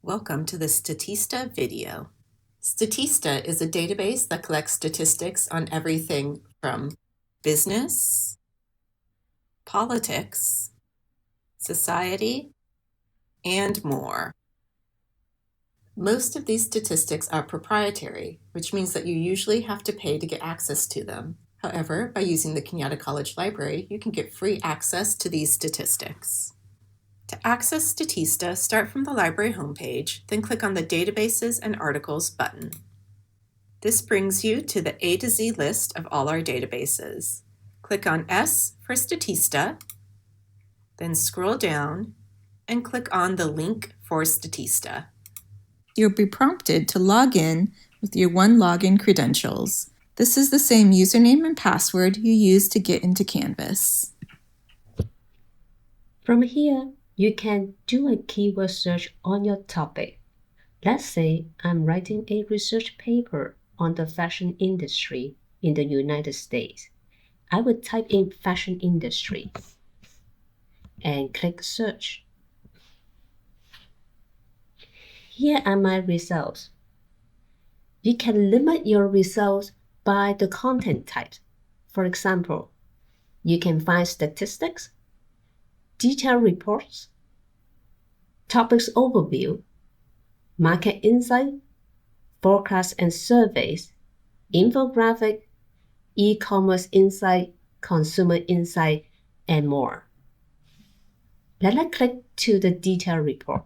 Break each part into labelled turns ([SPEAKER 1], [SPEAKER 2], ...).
[SPEAKER 1] Welcome to the Statista video. Statista is a database that collects statistics on everything from business, politics, society, and more. Most of these statistics are proprietary, which means that you usually have to pay to get access to them. However, by using the Cañada College Library, you can get free access to these statistics. To access Statista, start from the library homepage, then click on the Databases and Articles button. This brings you to the A to Z list of all our databases. Click on S for Statista, then scroll down and click on the link for Statista. You'll be prompted to log in with your login credentials. This is the same username and password you used to get into Canvas.
[SPEAKER 2] From here, you can do a keyword search on your topic. Let's say I'm writing a research paper on the fashion industry in the United States. I would type in fashion industry and click search. Here are my results. You can limit your results by the content type. For example, you can find statistics, detailed reports, topics overview, market insight, forecasts and surveys, infographic, e-commerce insight, consumer insight, and more. Let us click to the detailed report.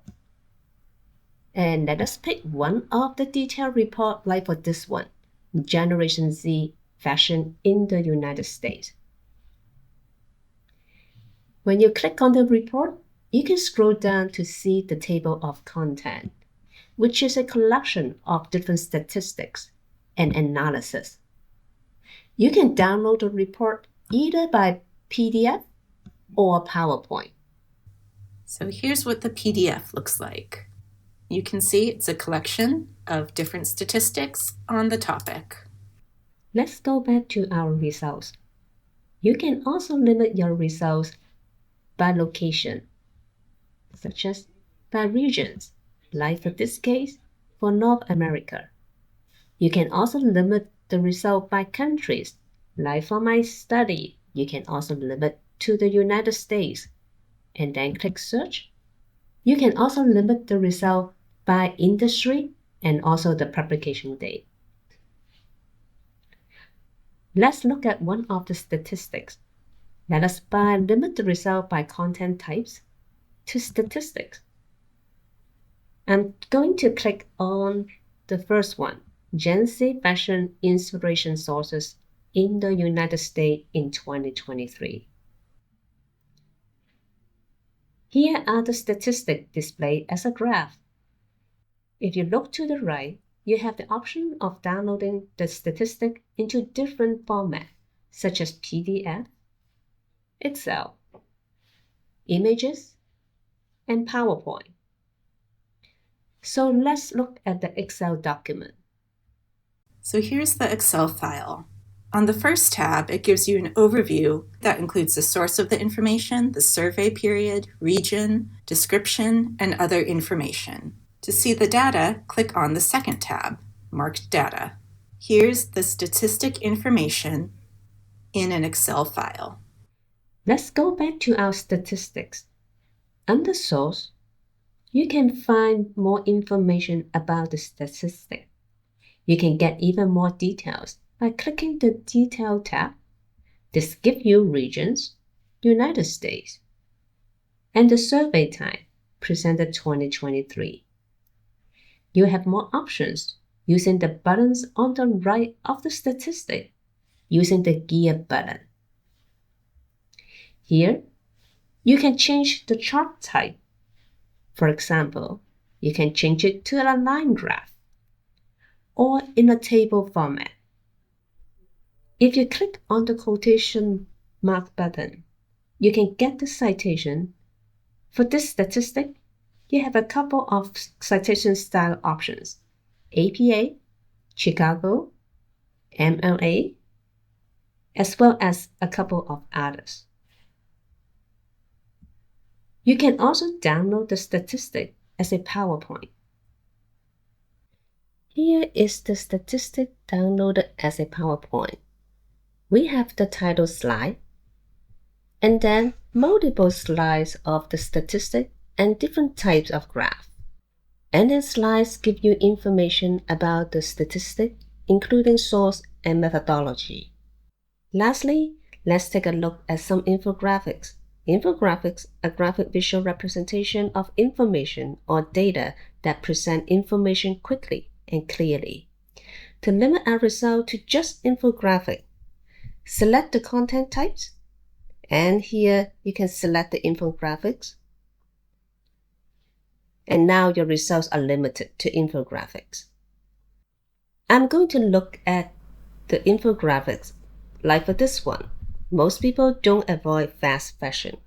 [SPEAKER 2] And let us pick one of the detailed report, like for this one, Generation Z Fashion in the United States. When you click on the report, you can scroll down to see the table of content, which is a collection of different statistics and analysis. You can download the report either by PDF or PowerPoint. So here's what the PDF looks like. You can see it's a collection of different statistics on the topic. Let's go back to our results. You can also limit your results by location, such as by regions, like for this case, for North America. You can also limit the result by countries, like for my study, you can also limit to the United States, and then click search. You can also limit the result by industry and also the publication date. Let's look at one of the statistics. Let us limit the result by content types to statistics. I'm going to click on the first one, Gen Z Fashion Inspiration Sources in the United States in 2023. Here are the statistics displayed as a graph. If you look to the right, you have the option of downloading the statistic into different formats, such as PDF, Excel, images, and PowerPoint. So let's look at the Excel document. So here's the Excel file. On the first tab, it gives you an overview that includes the source of the information, the survey period, region, description, and other information. To see the data, click on the second tab, marked Data. Here's the statistic information in an Excel file. Let's go back to our statistics. Under Source, you can find more information about the statistic. You can get even more details by clicking the Detail tab. This gives you regions, United States, and the survey time, presented 2023. You have more options using the buttons on the right of the statistic, using the gear button. Here, you can change the chart type. For example, you can change it to a line graph or in a table format. If you click on the quotation mark button, you can get the citation. For this statistic, you have a couple of citation style options: APA, Chicago, MLA, as well as a couple of others. You can also download the statistic as a PowerPoint. Here is the statistic downloaded as a PowerPoint. We have the title slide, and then multiple slides of the statistic and different types of graph. And the slides give you information about the statistic, including source and methodology. Lastly, let's take a look at some infographics. Infographics are graphic visual representation of information or data that present information quickly and clearly. To limit our result to just infographic, select the content types, and here you can select the infographics. And now your results are limited to infographics. I'm going to look at the infographics like for this one. Most people don't avoid fast fashion.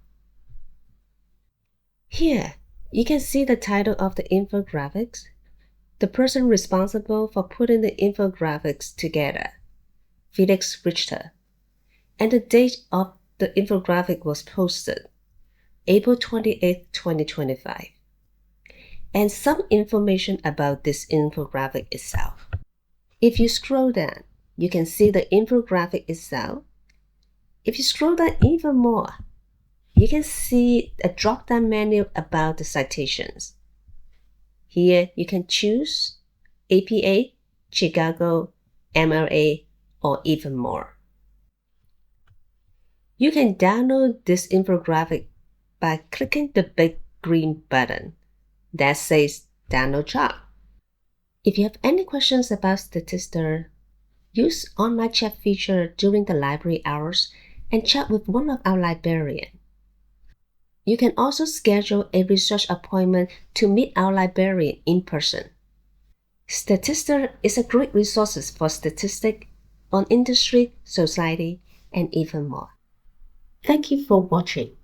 [SPEAKER 2] Here, you can see the title of the infographics, the person responsible for putting the infographics together, Felix Richter, and the date of the infographic was posted, April 28, 2025, and some information about this infographic itself. If you scroll down, you can see the infographic itself. If you scroll down even more, you can see a drop-down menu about the citations. Here you can choose APA, Chicago, MLA, or even more. You can download this infographic by clicking the big green button that says Download Job. If you have any questions about Statista, use online chat feature during the library hours and chat with one of our librarians. You can also schedule a research appointment to meet our librarian in person. Statista is a great resource for statistics on industry, society, and even more. Thank you for watching.